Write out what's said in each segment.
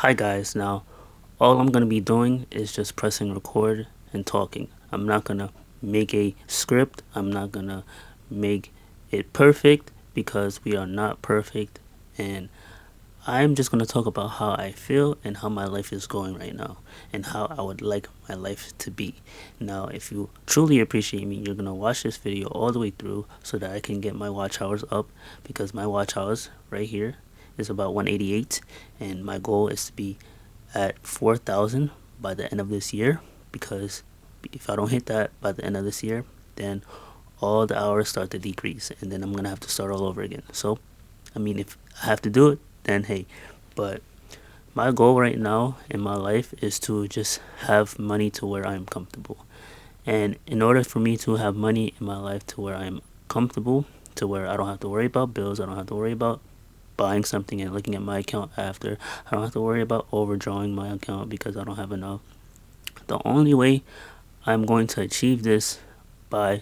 Hi guys, now all I'm gonna be doing is just pressing record and talking. I'm not gonna make a script, I'm not gonna make it perfect because we are not perfect, and I'm just gonna talk about how I feel and how my life is going right now and how I would like my life to be. Now, if you truly appreciate me, you're gonna watch this video all the way through so that I can get my watch hours up because my watch hours right here is about 188, and my goal is to be at 4,000 by the end of this year, because if I don't hit that by the end of this year, then all the hours start to decrease and then I'm gonna have to start all over again. So I mean, if I have to do it, then hey. But my goal right now in my life is to just have money to where I'm comfortable. And in order for me to have money in my life to where I'm comfortable, to where I don't have to worry about bills, I don't have to worry about buying something and looking at my account after, I don't have to worry about overdrawing my account because I don't have enough. The only way I'm going to achieve this by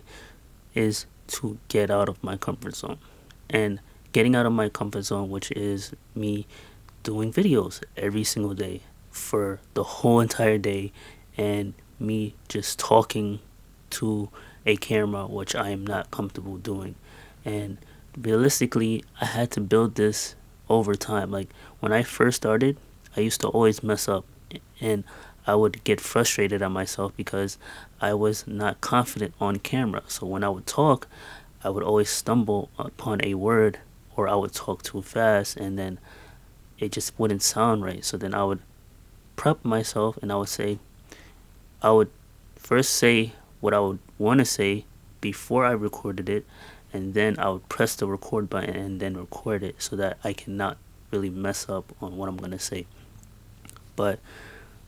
is to get out of my comfort zone. And getting out of my comfort zone, which is me doing videos every single day for the whole entire day, and me just talking to a camera, which I am not comfortable doing. And realistically, I had to build this over time. Like when I first started, I used to always mess up, and I would get frustrated at myself because I was not confident on camera. So when I would talk, I would always stumble upon a word, or I would talk too fast and then it just wouldn't sound right. So then I would prep myself and I would first say what I would want to say before I recorded it, and then I would press the record button and then record it so that I cannot really mess up on what I'm going to say. But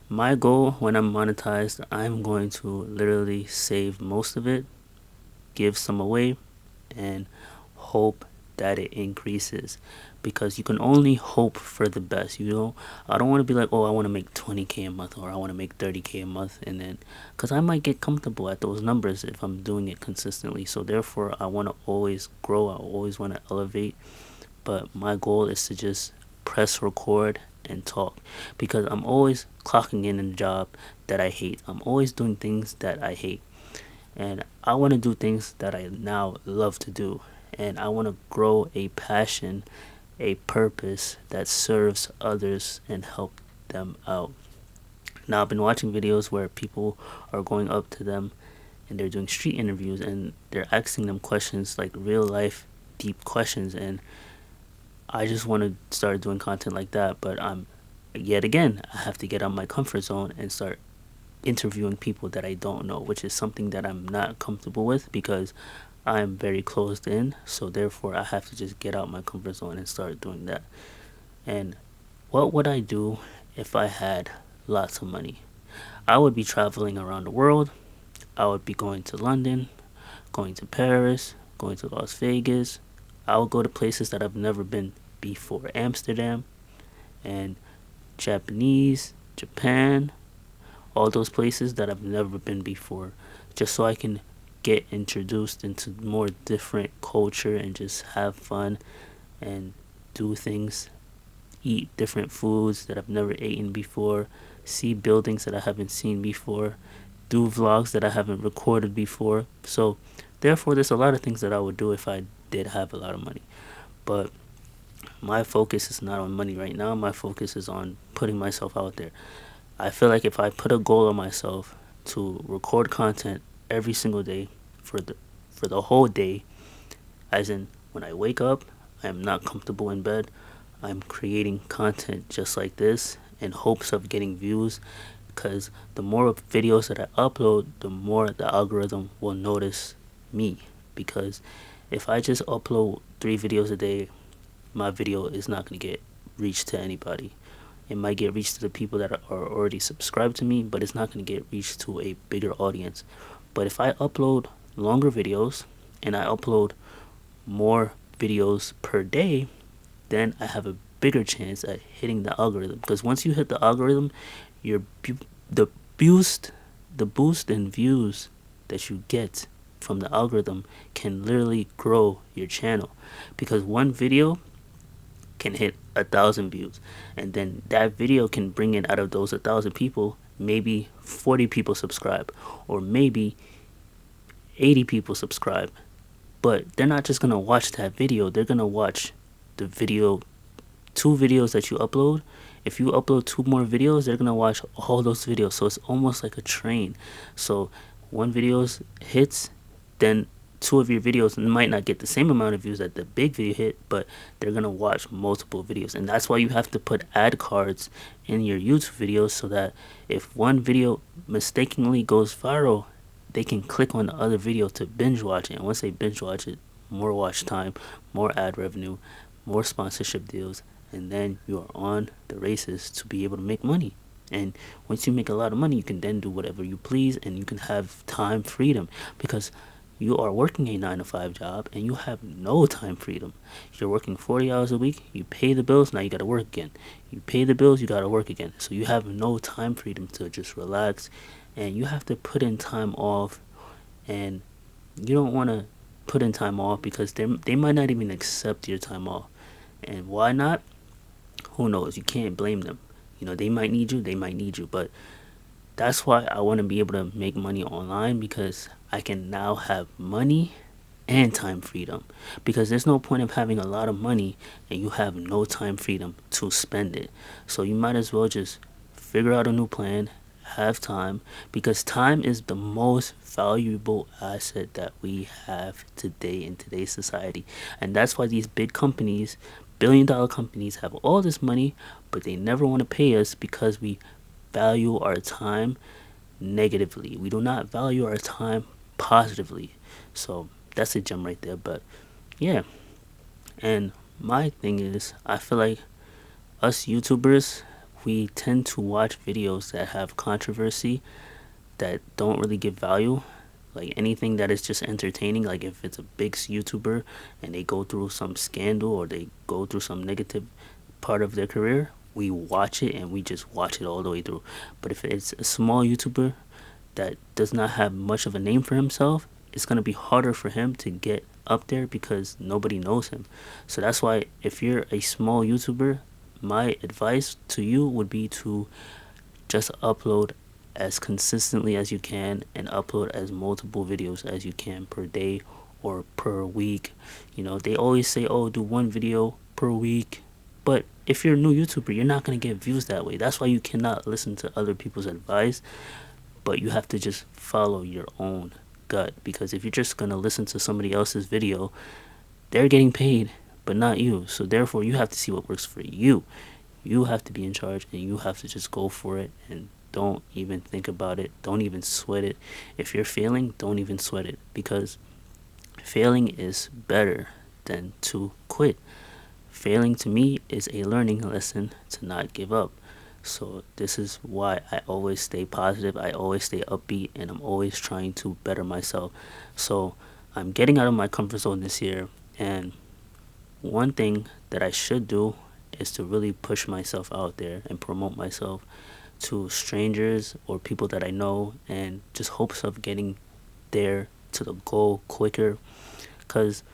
my goal when I'm monetized, I'm going to literally save most of it, give some away, and hope that it increases, because you can only hope for the best. I don't want to be like, oh, I want to make 20K a month or I want to make 30K a month, and then because I might get comfortable at those numbers if I'm doing it consistently. So therefore I want to always grow, I always want to elevate, but my goal is to just press record and talk, because I'm always clocking in a job that I hate. I'm always doing things that I hate, and I want to do things that I now love to do, and I want to grow a passion, a purpose that serves others and help them out. Now, I've been watching videos where people are going up to them and they're doing street interviews and they're asking them questions, like real life deep questions, and I just want to start doing content like that. But yet again, I have to get out of my comfort zone and start interviewing people that I don't know, which is something that I'm not comfortable with because I'm very closed in. So therefore, I have to just get out my comfort zone and start doing that. And what would I do if I had lots of money? I would be traveling around the world. I would be going to London, going to Paris, going to Las Vegas. I would go to places that I've never been before: Amsterdam and Japanese, Japan, all those places that I've never been before, just so I can get introduced into more different culture and just have fun and do things, eat different foods that I've never eaten before, see buildings that I haven't seen before, do vlogs that I haven't recorded before. So therefore there's a lot of things that I would do if I did have a lot of money. But my focus is not on money right now. My focus is on putting myself out there. I feel like if I put a goal on myself to record content every single day for the whole day, as in when I wake up, I am not comfortable in bed, I'm creating content just like this in hopes of getting views, because the more videos that I upload, the more the algorithm will notice me. Because if I just upload 3 videos a day, my video is not going to get reached to anybody. It might get reached to the people that are already subscribed to me, but it's not going to get reached to a bigger audience. But if I upload longer videos and I upload more videos per day, then I have a bigger chance at hitting the algorithm. Because once you hit the algorithm, your the boost the boost in views that you get from the algorithm can literally grow your channel, because one video can hit 1,000 views, and then that video can bring in, out of those 1,000 people, maybe 40 people subscribe, or maybe 80 people subscribe. But they're not just gonna watch that video, they're gonna watch the video, 2 videos that you upload. If you upload 2 more videos, they're gonna watch all those videos. So it's almost like a train. So one video hits, then 2 of your videos might not get the same amount of views that the big video hit, but they're gonna watch multiple videos. And that's why you have to put ad cards in your YouTube videos, so that if one video mistakenly goes viral, they can click on the other video to binge watch it. And once they binge watch it, more watch time, more ad revenue, more sponsorship deals, and then you are on the races to be able to make money. And once you make a lot of money, you can then do whatever you please, and you can have time freedom, because you are working a 9 to 5 job and you have no time freedom. You're working 40 hours a week, you pay the bills, now you gotta work again. You pay the bills, you gotta work again. So you have no time freedom to just relax, and you have to put in time off. And you don't want to put in time off because they might not even accept your time off. And why not? Who knows? You can't blame them. They might need you, but that's why I want to be able to make money online, because I can now have money and time freedom. Because there's no point of having a lot of money and you have no time freedom to spend it. So you might as well just figure out a new plan, have time, because time is the most valuable asset that we have today in today's society. And that's why these big companies, billion-dollar companies, have all this money, but they never want to pay us, because we value our time negatively. We do not value our time positively. So that's a gem right there. But yeah, and my thing is, I feel like us YouTubers, we tend to watch videos that have controversy, that don't really give value. Like anything that is just entertaining, like if it's a big YouTuber and they go through some scandal or they go through some negative part of their career, we watch it and we just watch it all the way through. But if it's a small YouTuber that does not have much of a name for himself, it's going to be harder for him to get up there because nobody knows him. So that's why, if you're a small YouTuber, my advice to you would be to just upload as consistently as you can, and upload as multiple videos as you can per day or per week. They always say, oh, do 1 video per week. But if you're a new YouTuber, you're not going to get views that way. That's why you cannot listen to other people's advice, but you have to just follow your own gut. Because if you're just going to listen to somebody else's video, they're getting paid, but not you. So therefore, you have to see what works for you. You have to be in charge, and you have to just go for it, and don't even think about it. Don't even sweat it. If you're failing, don't even sweat it, because failing is better than to quit. Failing to me is a learning lesson to not give up. So this is why I always stay positive, I always stay upbeat, and I'm always trying to better myself. So I'm getting out of my comfort zone this year, and one thing that I should do is to really push myself out there and promote myself to strangers or people that I know, and just hopes of getting there to the goal quicker. Because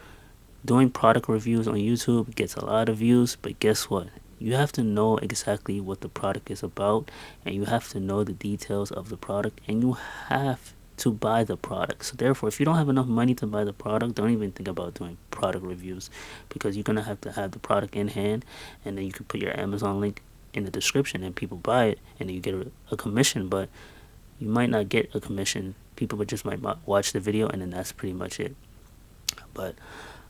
doing product reviews on YouTube gets a lot of views, but guess what? You have to know exactly what the product is about, and you have to know the details of the product, and you have to buy the product. So therefore, if you don't have enough money to buy the product, don't even think about doing product reviews, because you're gonna have to have the product in hand, and then you can put your Amazon link in the description and people buy it, and then you get a commission. But you might not get a commission. People just might watch the video, and then that's pretty much it. But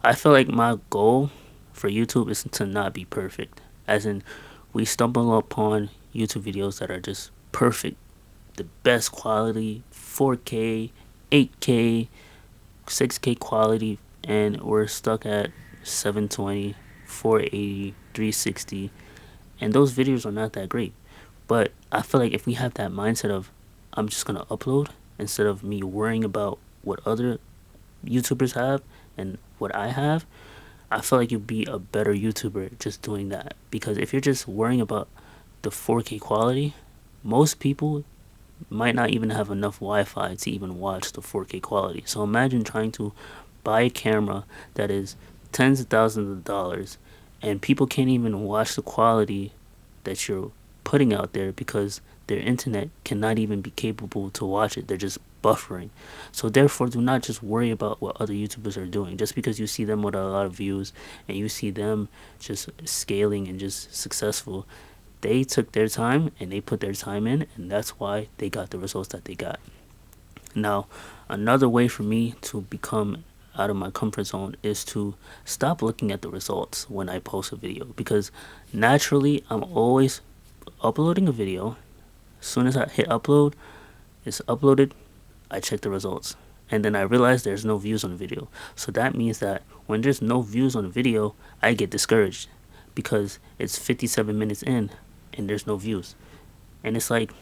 I feel like my goal for YouTube is to not be perfect. As in, we stumble upon YouTube videos that are just perfect, the best quality, 4K, 8K, 6K quality, and we're stuck at 720, 480, 360, and those videos are not that great. But I feel like if we have that mindset of, I'm just gonna upload, instead of me worrying about what other YouTubers have and what I have, I feel like you'd be a better YouTuber just doing that. Because if you're just worrying about the 4K quality, most people might not even have enough Wi-Fi to even watch the 4K quality. So imagine trying to buy a camera that is tens of thousands of dollars, and people can't even watch the quality that you're putting out there because their internet cannot even be capable to watch it. They're just buffering. So therefore, do not just worry about what other YouTubers are doing. Just because you see them with a lot of views and you see them just scaling and just successful, they took their time and they put their time in, and that's why they got the results that they got. Now, another way for me to become out of my comfort zone is to stop looking at the results when I post a video, because naturally I'm always uploading a video. As soon as I hit upload, it's uploaded, I check the results. And then I realize there's no views on the video. So that means that when there's no views on the video, I get discouraged because it's 57 minutes in and there's no views. And it's like,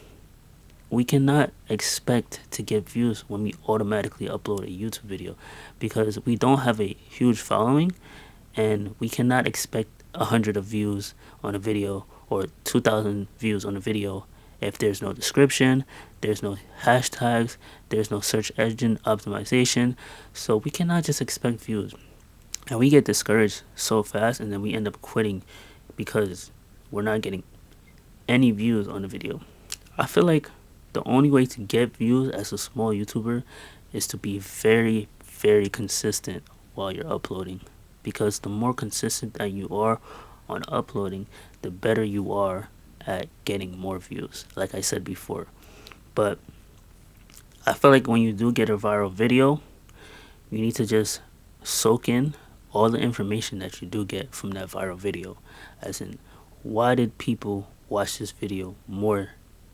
we cannot expect to get views when we automatically upload a YouTube video because we don't have a huge following, and we cannot expect 100 of views on a video or 2,000 views on a video if there's no description, there's no hashtags, there's no search engine optimization. So we cannot just expect views. And we get discouraged so fast, and then we end up quitting because we're not getting any views on the video. I feel like the only way to get views as a small YouTuber is to be very, very consistent while you're uploading. Because the more consistent that you are on uploading, the better you are at getting more views, like I said before. But I feel like when you do get a viral video, you need to just soak in all the information that you do get from that viral video. As in, why did people watch this video more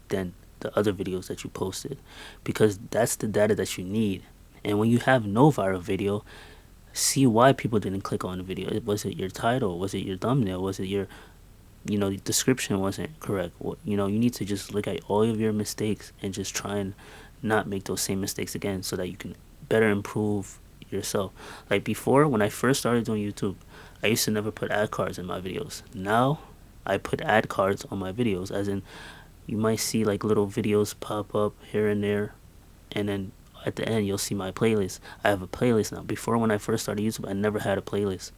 than the other videos that you posted? Because that's the data that you need. And when you have no viral video, see why people didn't click on the video. Was it your title? Was it your thumbnail? Was it your, description wasn't correct? You need to just look at all of your mistakes and just try and not make those same mistakes again so that you can better improve yourself. Like before, when I first started doing YouTube, I used to never put ad cards in my videos. Now I put ad cards on my videos, as in you might see like little videos pop up here and there, and then at the end you'll see my playlist. I have a playlist now. Before, when I first started YouTube, I never had a playlist.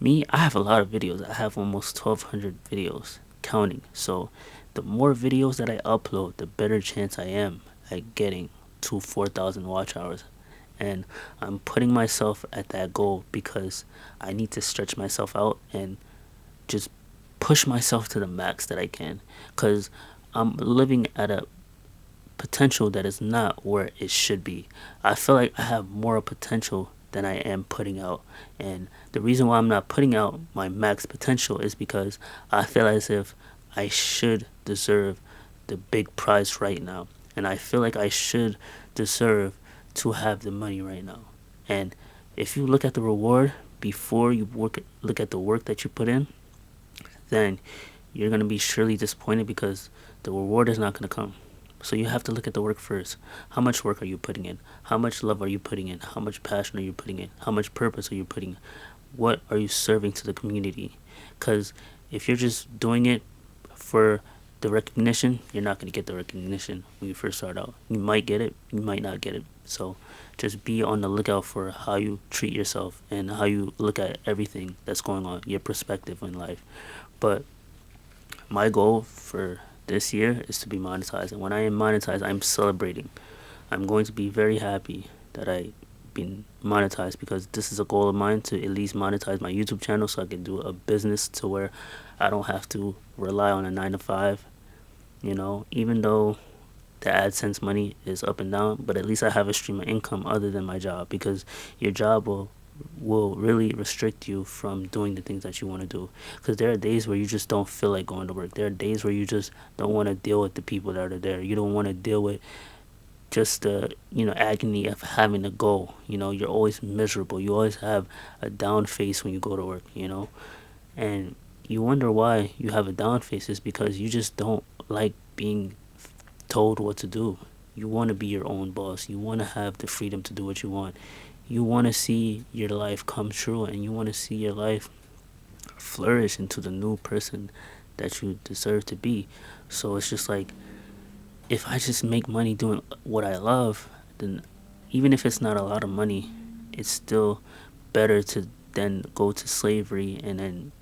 Me, I have a lot of videos. I have almost 1,200 videos counting. So the more videos that I upload, the better chance I am at getting to 4,000 watch hours. And I'm putting myself at that goal because I need to stretch myself out and just push myself to the max that I can, because I'm living at a potential that is not where it should be. I feel like I have more potential than I am putting out, and the reason why I'm not putting out my max potential is because I feel as if I should deserve the big prize right now, and I feel like I should deserve to have the money right now. And if you look at the reward before you look at the work that you put in, then you're going to be surely disappointed because the reward is not going to come. So you have to look at the work first. How much work are you putting in? How much love are you putting in? How much passion are you putting in? How much purpose are you putting in? What are you serving to the community? Because if you're just doing it for the recognition, you're not going to get the recognition when you first start out. You might get it, you might not get it. So just be on the lookout for how you treat yourself and how you look at everything that's going on, your perspective in life. But my goal for this year is to be monetized, and when I am monetized, I'm celebrating. I'm going to be very happy that I've been monetized, because this is a goal of mine, to at least monetize my YouTube channel so I can do a business to where I don't have to rely on a 9 to 5. Even though the AdSense money is up and down, but at least I have a stream of income other than my job, because your job will really restrict you from doing the things that you want to do, because there are days where you just don't feel like going to work. There are days where you just don't want to deal with the people that are there. You don't want to deal with just the agony of having to go. You're always miserable. You always have a down face when you go to work, and you wonder why you have a down face. Is because you just don't like being told what to do. You want to be your own boss. You want to have the freedom to do what you want. You want to see your life come true, and you want to see your life flourish into the new person that you deserve to be. So it's just like, if I just make money doing what I love, then even if it's not a lot of money, it's still better to than go to slavery and then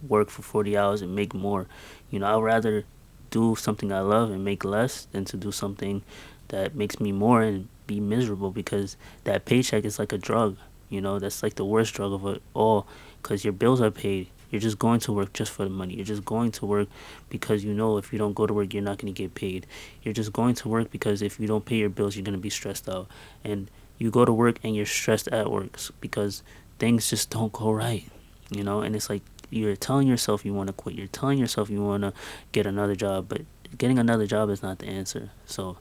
work for 40 hours and make more. I'd rather do something I love and make less than to do something that makes me more and be miserable, because that paycheck is like a drug. That's like the worst drug of it all, because your bills are paid. You're just going to work just for the money. You're just going to work because if you don't go to work, you're not going to get paid. You're just going to work because if you don't pay your bills, you're going to be stressed out. And you go to work and you're stressed at work because things just don't go right. And it's like you're telling yourself you want to quit. You're telling yourself you want to get another job, but getting another job is not the answer. So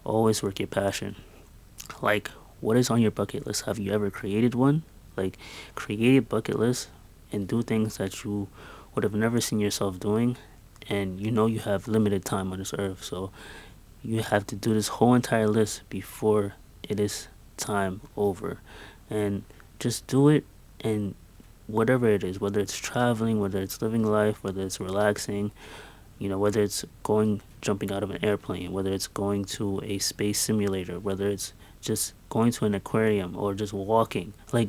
always work your passion. Like, what is on your bucket list? Have you ever created one? Like, create a bucket list and do things that you would have never seen yourself doing. And you have limited time on this earth. So you have to do this whole entire list before it is time over. And just do it, and whatever it is, whether it's traveling, whether it's living life, whether it's relaxing, whether it's jumping out of an airplane, whether it's going to a space simulator, whether it's just going to an aquarium or just walking. Like,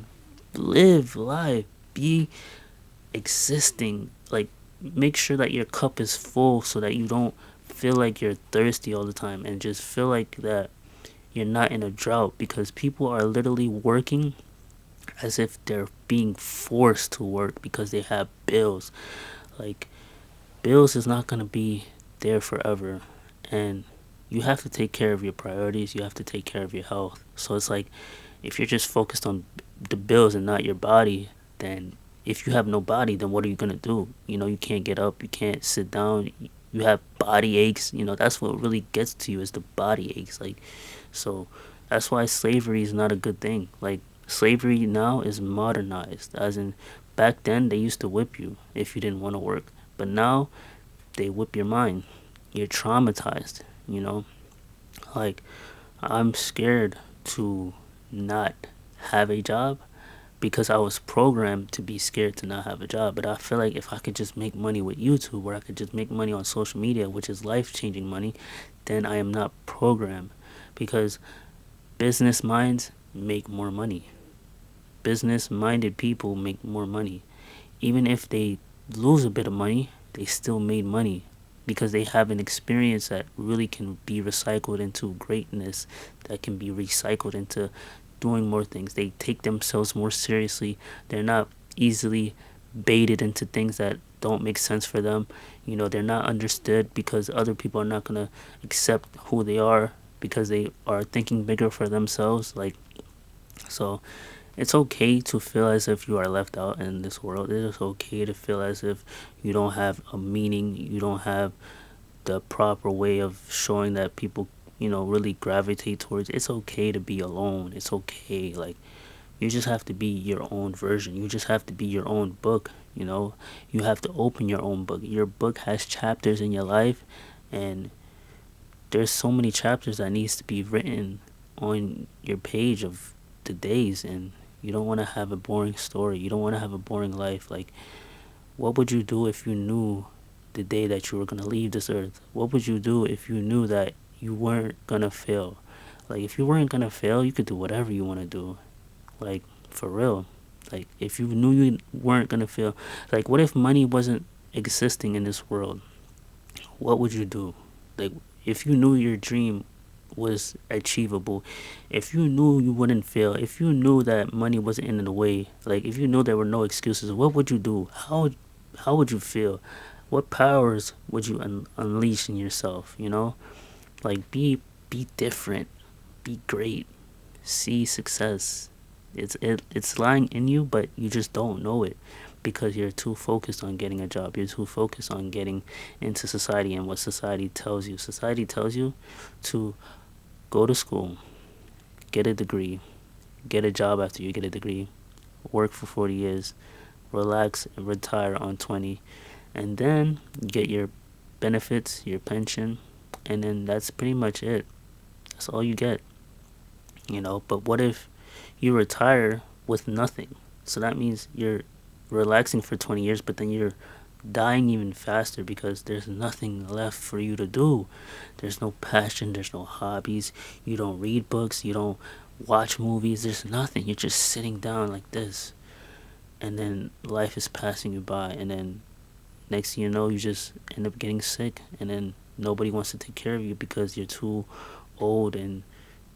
live life, be existing. Like, make sure that your cup is full so that you don't feel like you're thirsty all the time, and just feel like that you're not in a drought, because people are literally working as if they're being forced to work because they have bills. Like, bills is not going to be there forever, and you have to take care of your priorities. You have to take care of your health. So it's like, if you're just focused on the bills and not your body, then if you have no body, then what are you going to do? You can't get up, you can't sit down, you have body aches. That's what really gets to you, is the body aches. Like, so that's why slavery is not a good thing. Like, slavery now is modernized, as in back then they used to whip you if you didn't want to work, but now they whip your mind. You're traumatized. Like, I'm scared to not have a job because I was programmed to be scared to not have a job. But I feel like if I could just make money with YouTube, or I could just make money on social media, which is life-changing money, then I am not programmed, because business minds make more money. Business-minded people make more money. Even if they lose a bit of money, they still made money, because they have an experience that really can be recycled into greatness, that can be recycled into doing more things. They take themselves more seriously. They're not easily baited into things that don't make sense for them. They're not understood because other people are not going to accept who they are, because they are thinking bigger for themselves. Like, so it's okay to feel as if you are left out in this world. It is okay to feel as if you don't have a meaning, you don't have the proper way of showing that people, really gravitate towards. It's okay to be alone. It's okay. Like, you just have to be your own version. You just have to be your own book. You have to open your own book. Your book has chapters in your life, and there's so many chapters that needs to be written on your page of the days. And you don't want to have a boring story. You don't want to have a boring life. Like, what would you do if you knew the day that you were going to leave this earth? What would you do if you knew that you weren't going to fail? Like, if you weren't going to fail, you could do whatever you want to do. Like, for real. Like, if you knew you weren't going to fail. Like, what if money wasn't existing in this world? What would you do? Like, if you knew your dream was achievable, if you knew you wouldn't fail, if you knew that money wasn't in the way, like, if you knew there were no excuses, what would you do? How would you feel? What powers would you unleash in yourself? Like, be different, be great, see success. It's lying in you, but you just don't know it, because you're too focused on getting a job. You're too focused on getting into society and what society tells you. Society tells you to go to school, get a degree, get a job after you get a degree, work for 40 years, relax and retire on 20, and then get your benefits, your pension, and then that's pretty much it. That's all you get. But what if you retire with nothing? So that means you're relaxing for 20 years, but then you're dying even faster because there's nothing left for you to do. There's no passion, there's no hobbies, you don't read books, you don't watch movies, there's nothing. You're just sitting down like this. and then life is passing you by, and then next thing you know, you just end up getting sick, and then nobody wants to take care of you because you're too old, and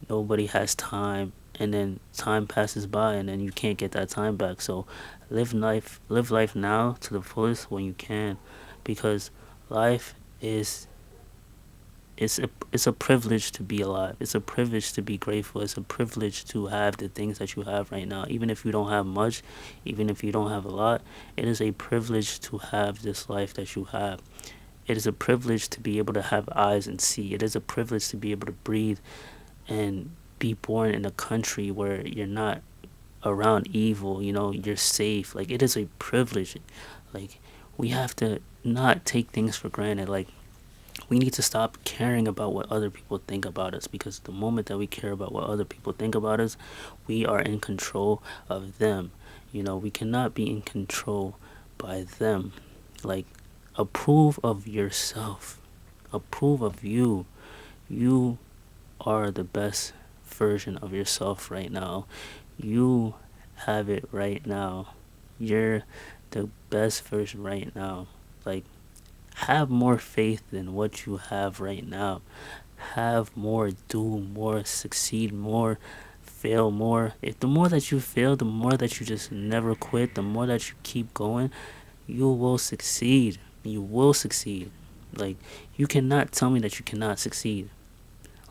nobody has time, and then time passes by, and then you can't get that time back. So live life now to the fullest when you can, because life is it's a privilege to be alive. It's a privilege to be grateful. It's a privilege to have the things that you have right now. Even if you don't have much, even if you don't have a lot, it is a privilege to have this life that you have. It is a privilege to be able to have eyes and see. It is a privilege to be able to breathe and be born in a country where you're not around evil, you're safe. Like, it is a privilege. Like, we have to not take things for granted. Like, we need to stop caring about what other people think about us, because the moment that we care about what other people think about us, we are in control of them. We cannot be in control by them. Like, approve of yourself, approve of you. You are the best version of yourself right now. You have it right now. You're the best version right now. Like, have more faith than what you have right now. Have more, do more, succeed more, fail more. If the more that you fail, the more that you just never quit, the more that you keep going, you will succeed. You will succeed. Like, you cannot tell me that you cannot succeed.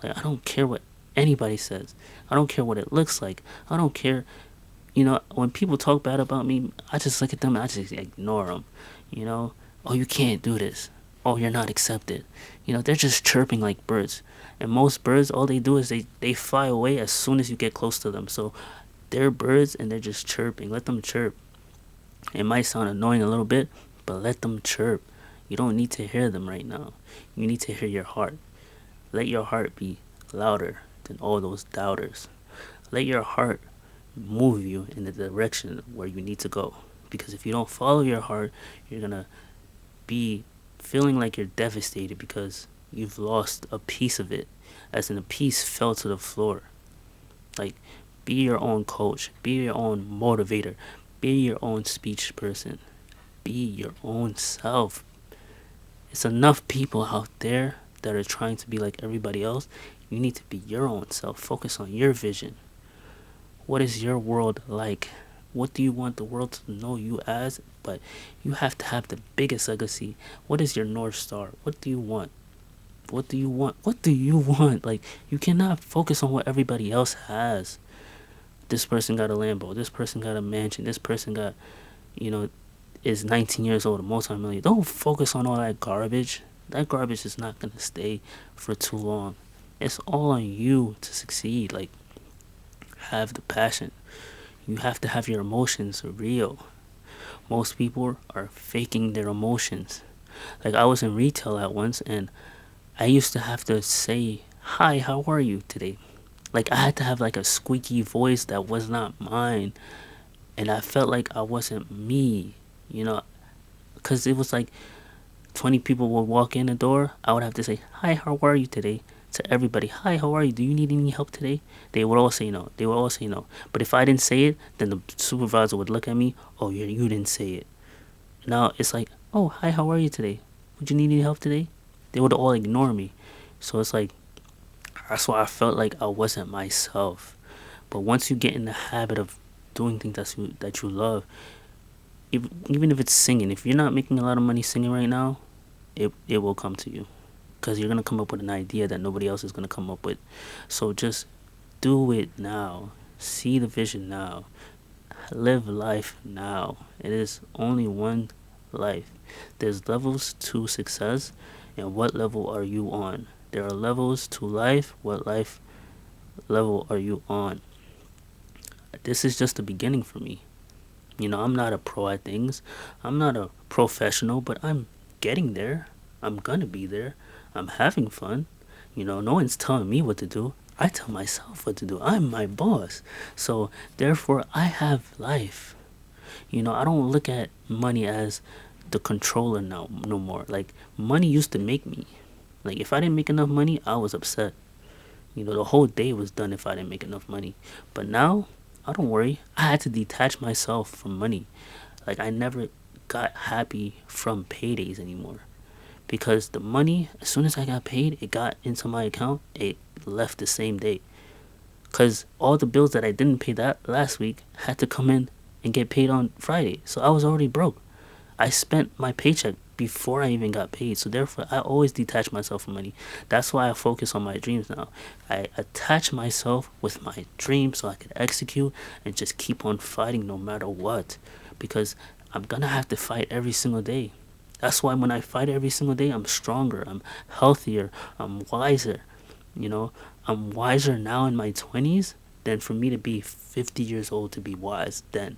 Like, I don't care what anybody says. I don't care what it looks like. I don't care. When people talk bad about me, I just look at them and I just ignore them. Oh, you can't do this. Oh, you're not accepted. They're just chirping like birds. And most birds, all they do is they fly away as soon as you get close to them. So they're birds and they're just chirping. Let them chirp. It might sound annoying a little bit, but let them chirp. You don't need to hear them right now. You need to hear your heart. Let your heart be louder than all those doubters. Let your heart move you in the direction where you need to go. Because if you don't follow your heart, you're going to be feeling like you're devastated because you've lost a piece of it, as in a piece fell to the floor. Like, be your own coach, be your own motivator, be your own speech person, be your own self. It's enough people out there that are trying to be like everybody else. You need to be your own self. Focus on your vision. What is your world like? What do you want the world to know you as? But you have to have the biggest legacy. What is your North Star? What do you want? What do you want? What do you want? Like, you cannot focus on what everybody else has. This person got a Lambo. This person got a mansion. This person got, is 19 years old, a multi-million. Don't focus on all that garbage. That garbage is not going to stay for too long. It's all on you to succeed. Like, have the passion. You have to have your emotions real. Most people are faking their emotions. Like, I was in retail at once, and I used to have to say, "Hi, how are you today?" Like, I had to have like a squeaky voice that was not mine, and I felt like I wasn't me, because it was like 20 people would walk in the door. I would have to say, "Hi, how are you today?" To everybody. "Hi, how are you? Do you need any help today?" They would all say no. They would all say no. But if I didn't say it, then the supervisor would look at me. "Oh, you didn't say it." Now it's like, "Oh, hi, how are you today? Would you need any help today?" They would all ignore me. So it's like, that's why I felt like I wasn't myself. But once you get in the habit of doing things that you love, even if it's singing, if you're not making a lot of money singing right now, it will come to you, because you're gonna come up with an idea that nobody else is gonna come up with. So just do it now. See the vision now. Live life now. It is only one life. There's levels to success, and what level are you on? There are levels to life. What life level are you on? This is just the beginning for me. I'm not a pro at things. I'm not a professional, but I'm getting there. I'm gonna be there. I'm having fun. No one's telling me what to do. I tell myself what to do. I'm my boss. So therefore, I have life. I don't look at money as the controller now, no more. Like, money used to make me. Like, if I didn't make enough money, I was upset. The whole day was done if I didn't make enough money. But now, I don't worry. I had to detach myself from money. Like, I never got happy from paydays anymore. Because the money, as soon as I got paid, it got into my account, it left the same day. Because all the bills that I didn't pay that last week had to come in and get paid on Friday. So I was already broke. I spent my paycheck before I even got paid. So therefore, I always detach myself from money. That's why I focus on my dreams now. I attach myself with my dreams so I can execute and just keep on fighting no matter what. Because I'm gonna have to fight every single day. That's why when I fight every single day, I'm stronger, I'm healthier, I'm wiser. You know, I'm wiser now in my 20s than for me to be 50 years old to be wise then.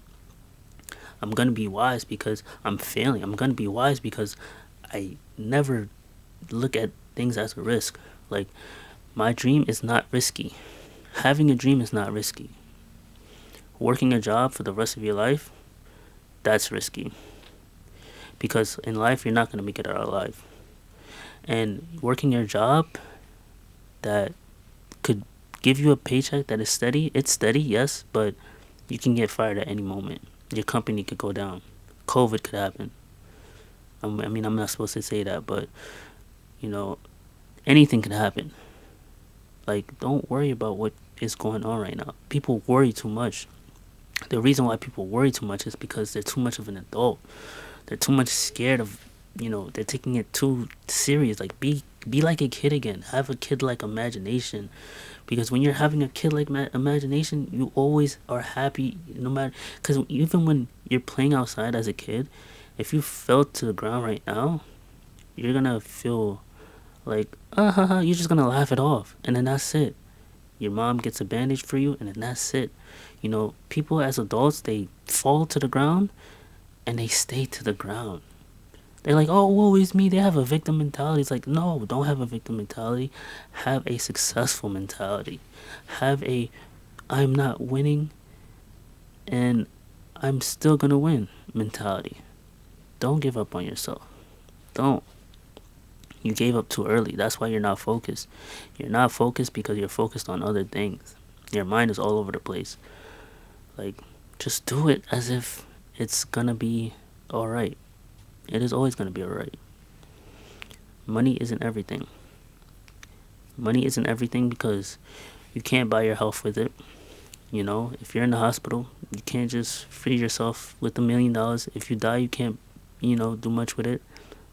I'm going to be wise because I'm failing. I'm going to be wise because I never look at things as a risk. Like, my dream is not risky. Having a dream is not risky. Working a job for the rest of your life, that's risky. Because in life, you're not going to make it out alive. And working your job that could give you a paycheck that is steady, it's steady, yes, but you can get fired at any moment. Your company could go down. COVID could happen. I mean, I'm not supposed to say that, but, you know, anything can happen. Like, don't worry about what is going on right now. People worry too much. The reason why people worry too much is because they're too much of an adult. They're too much scared of, they're taking it too serious. Like, be like a kid again. Have a kid like imagination. Because when you're having a kid like imagination, you always are happy no matter. Because even when you're playing outside as a kid, if you fell to the ground right now, you're gonna feel like, you're just gonna laugh it off. And then that's it. Your mom gets a bandage for you, and then that's it. People as adults, they fall to the ground and they stay to the ground. They're like, oh, woe is me. They have a victim mentality. It's like, no, don't have a victim mentality. Have a successful mentality. Have a, I'm not winning and I'm still going to win mentality. Don't give up on yourself. Don't. You gave up too early. That's why you're not focused. You're not focused because you're focused on other things. Your mind is all over the place. Like, just do it as if it's going to be alright. It is always going to be alright. Money isn't everything. Money isn't everything because you can't buy your health with it. If you're in the hospital, you can't just free yourself with $1,000,000. If you die, you can't, do much with it.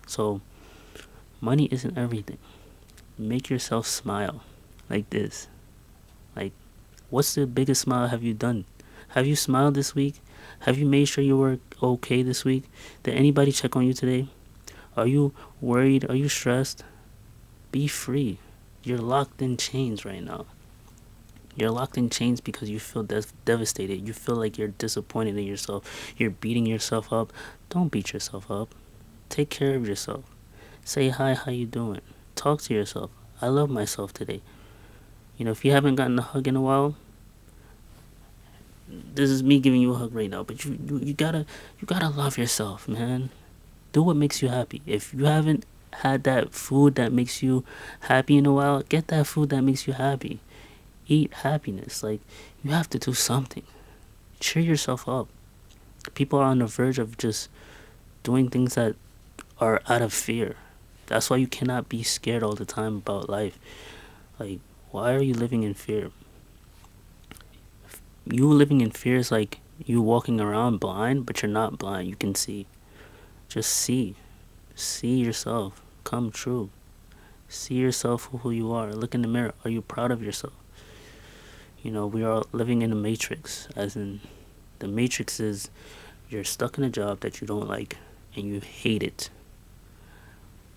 So, money isn't everything. Make yourself smile like this. Like, what's the biggest smile have you done? Have you smiled this week? Have you made sure you were okay this week? Did anybody check on you today? Are you worried? Are you stressed? Be free. You're locked in chains right now. You're locked in chains because you feel devastated. You feel like you're disappointed in yourself. You're beating yourself up. Don't beat yourself up. Take care of yourself. Say hi, how you doing? Talk to yourself. I love myself today. If you haven't gotten a hug in a while, this is me giving you a hug right now. But you gotta love yourself, man. Do what makes you happy. If you haven't had that food that makes you happy in a while, get that food that makes you happy. Eat happiness. Like, you have to do something. Cheer yourself up. People are on the verge of just doing things that are out of fear. That's why you cannot be scared all the time about life. Like, why are you living in fear? You living in fear is like you walking around blind, but you're not blind. You can see. Just see. See yourself. Come true. See yourself for who you are. Look in the mirror. Are you proud of yourself? We are living in a matrix. As in, the matrix is you're stuck in a job that you don't like and you hate it.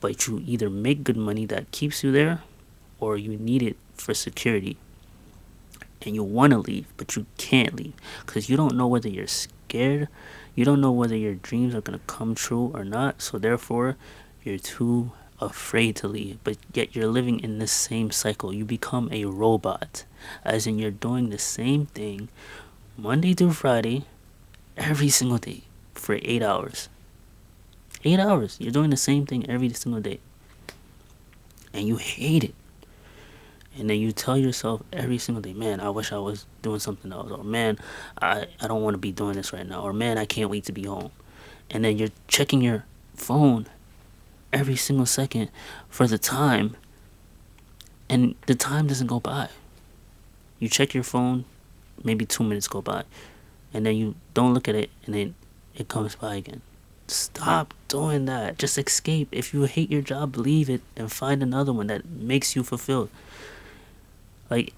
But you either make good money that keeps you there or you need it for security. And you want to leave, but you can't leave because you don't know whether you're scared. You don't know whether your dreams are going to come true or not. So therefore, you're too afraid to leave, but yet you're living in the same cycle. You become a robot, as in you're doing the same thing Monday through Friday, every single day for 8 hours. 8 hours. You're doing the same thing every single day. And you hate it. And then you tell yourself every single day, man, I wish I was doing something else. Or man, I don't want to be doing this right now. Or man, I can't wait to be home. And then you're checking your phone every single second for the time, and the time doesn't go by. You check your phone, maybe 2 minutes go by, and then you don't look at it, and then it comes by again. Stop doing that. Just escape. If you hate your job, leave it and find another one that makes you fulfilled. Like,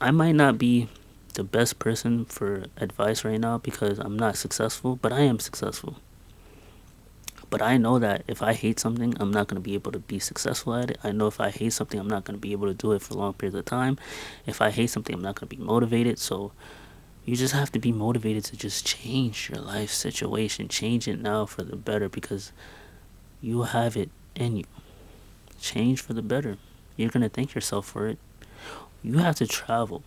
I might not be the best person for advice right now because I'm not successful, but I am successful. But I know that if I hate something, I'm not going to be able to be successful at it. I know if I hate something, I'm not going to be able to do it for long periods of time. If I hate something, I'm not going to be motivated. So you just have to be motivated to just change your life situation. Change it now for the better because you have it in you. Change for the better. You're going to thank yourself for it. You have to travel.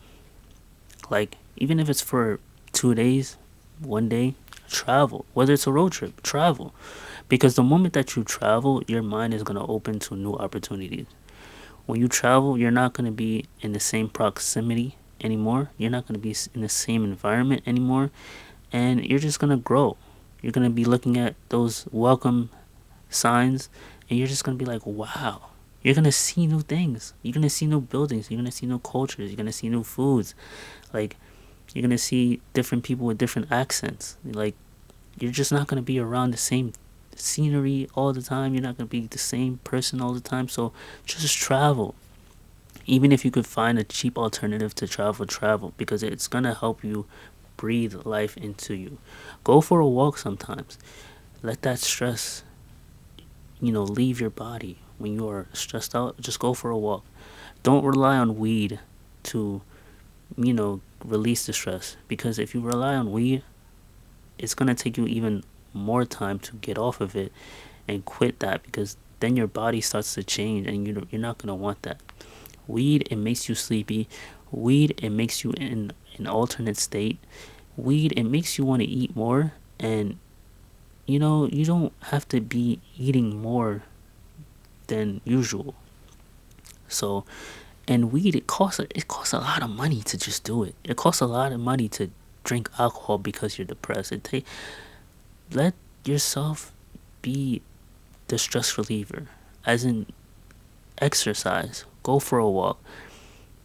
Like, even if it's for 2 days, 1 day, travel. Whether it's a road trip, travel. Because the moment that you travel, your mind is going to open to new opportunities. When you travel, you're not going to be in the same proximity anymore. You're not going to be in the same environment anymore. And you're just going to grow. You're going to be looking at those welcome signs, and you're just going to be like, wow. You're going to see new things. You're going to see new buildings. You're going to see new cultures. You're going to see new foods. Like, you're going to see different people with different accents. Like, you're just not going to be around the same scenery all the time. You're not going to be the same person all the time. So just travel. Even if you could find a cheap alternative to travel because it's going to help you breathe life into you. Go for a walk sometimes. Let that stress, leave your body. When you are stressed out, just go for a walk. Don't rely on weed to, release the stress. Because if you rely on weed, it's going to take you even more time to get off of it and quit that because then your body starts to change and you're not going to want that. Weed, it makes you sleepy. Weed, it makes you in an alternate state. Weed, it makes you want to eat more. And, you don't have to be eating more than usual. So, and weed, it costs a lot of money to just do it. It costs a lot of money to drink alcohol because you're depressed. Let yourself be the stress reliever, as in exercise, go for a walk,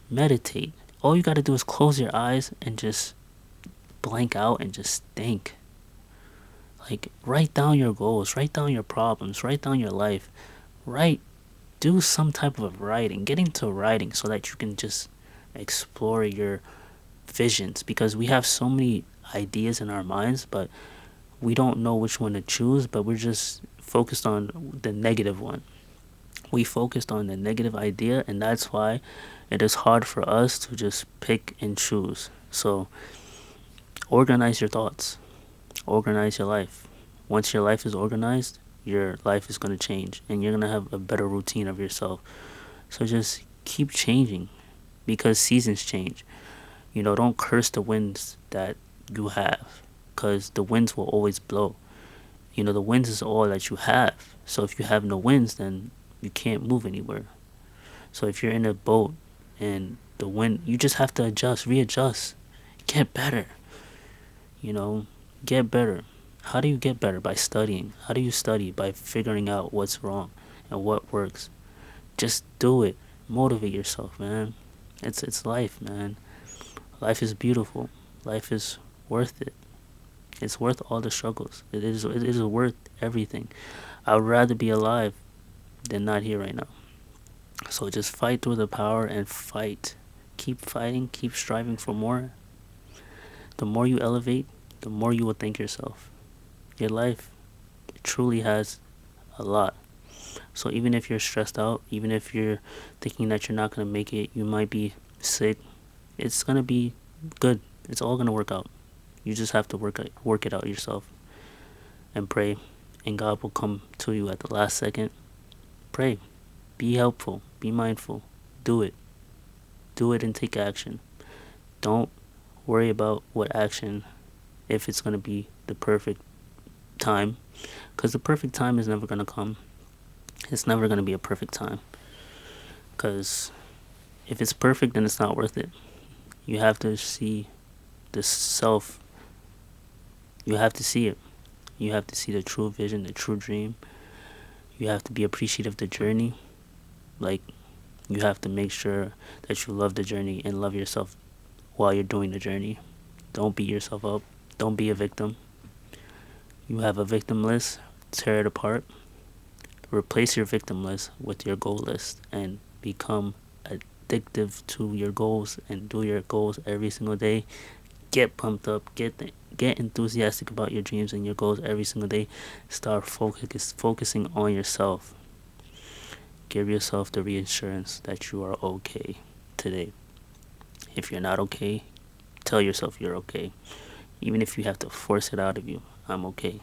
meditate. All you got to do is close your eyes and just blank out and just think. Like, write down your goals, write down your problems, write down your life, write, do some type of writing, get into writing so that you can just explore your visions because we have so many ideas in our minds, but we don't know which one to choose, but we're just focused on the negative one. We focused on the negative idea, and that's why it is hard for us to just pick and choose. So, organize your thoughts, organize your life. Once your life is organized, your life is going to change, and you're going to have a better routine of yourself. So, just keep changing because seasons change. Don't curse the winds that you have because the winds will always blow. The winds is all that you have. So if you have no winds, then you can't move anywhere. So if you're in a boat and the wind, you just have to adjust, readjust, get better. You know, get better. How do you get better? By studying. How do you study? By figuring out what's wrong and what works. Just do it. Motivate yourself, man. It's life, man. Life is beautiful. Life is worth it. It's worth all the struggles. It is worth everything. I would rather be alive than not here right now. So just fight through the power and fight. Keep fighting, keep striving for more. The more you elevate, the more you will thank yourself. Your life truly has a lot. So even if you're stressed out, even if you're thinking that you're not going to make it, you might be sick, it's going to be good. It's all going to work out. You just have to work it out yourself and pray, and God will come to you at the last second. Pray. Be helpful. Be mindful. Do it. Do it and take action. Don't worry about what action, if it's going to be the perfect time, because the perfect time is never going to come. It's never going to be a perfect time, because If it's perfect, then it's not worth it. You have to see the self. You have to see it. You have to see the true vision, the true dream. You have to be appreciative of the journey. Like, you have to make sure that you love the journey and love yourself while you're doing the journey. Don't beat yourself up. Don't be a victim. You have a victim list, tear it apart. Replace your victim list with your goal list and become addictive to your goals and do your goals every single day. Get pumped up, get enthusiastic about your dreams and your goals every single day. Start focusing on yourself. Give yourself the reassurance that you are okay today. If you're not okay, tell yourself you're okay. Even if you have to force it out of you, I'm okay.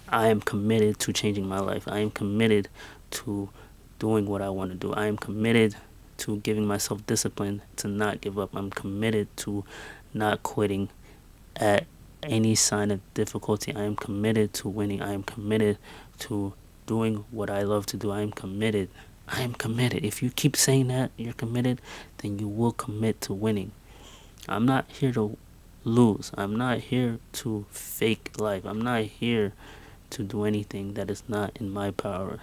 I am committed to changing my life. I am committed to doing what I want to do. I am committed to giving myself discipline to not give up. I'm committed to not quitting at any sign of difficulty. I am committed to winning. I am committed to doing what I love to do. I am committed. I am committed. If you keep saying that you're committed, then you will commit to winning. I'm not here to lose. I'm not here to fake life. I'm not here to do anything that is not in my power.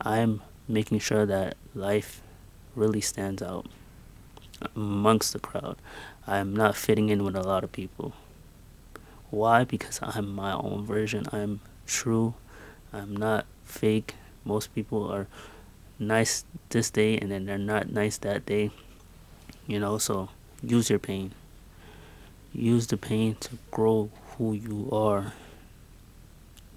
I'm making sure that life really stands out amongst the crowd. I'm not fitting in with a lot of people. Why? Because I'm my own version. I'm true. I'm not fake. Most people are nice this day and then they're not nice that day. So use your pain. Use the pain to grow who you are.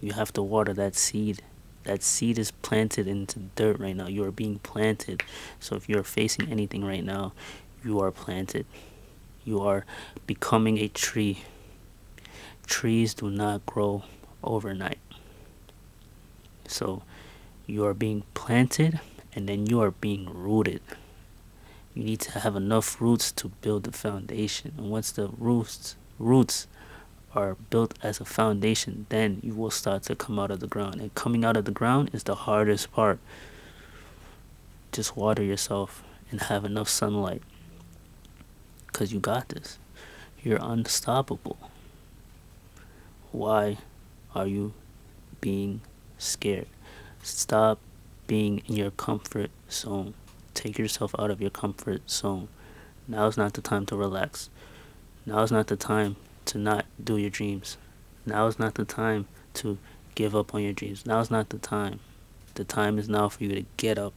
You have to water that seed. That seed is planted into dirt right now. You are being planted. So if you're facing anything right now, you are planted. You are becoming a tree. Trees do not grow overnight. So you are being planted and then you are being rooted. You need to have enough roots to build the foundation. And once the roots are built as a foundation, then you will start to come out of the ground. And coming out of the ground is the hardest part. Just water yourself and have enough sunlight. Because you got this. You're unstoppable. Why are you being scared? Stop being in your comfort zone. Take yourself out of your comfort zone. Now is not the time to relax. Now is not the time to not do your dreams. Now is not the time to give up on your dreams. Now is not the time. The time is now for you to get up,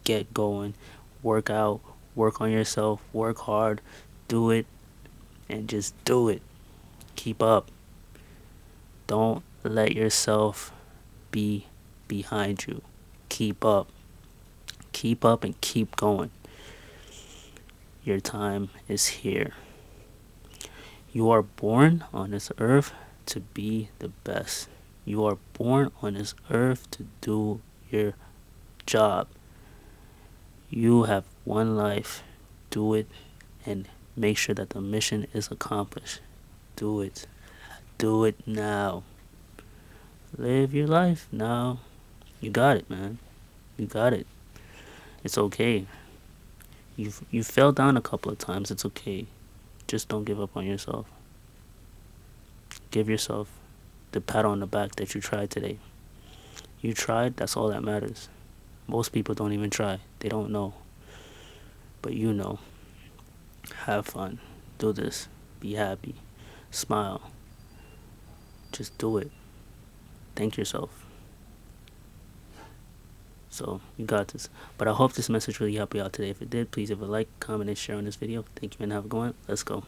get going, work out, work on yourself, work hard, do it, and just do it. Keep up. Don't let yourself be behind you. Keep up. Keep up and keep going. Your time is here. You are born on this earth to be the best. You are born on this earth to do your job. You have one life. Do it and make sure that the mission is accomplished. Do it. Do it now. Live your life now. You got it, man. You got it. It's okay. You fell down a couple of times. It's okay. Just don't give up on yourself. Give yourself the pat on the back that you tried today. You tried, that's all that matters. Most people don't even try. They don't know. But you know. Have fun. Do this. Be happy. Smile. Just do it. Thank yourself. So, you got this. But I hope this message really helped you out today. If it did, please give a like, comment, and share on this video. Thank you and have a good one. Let's go.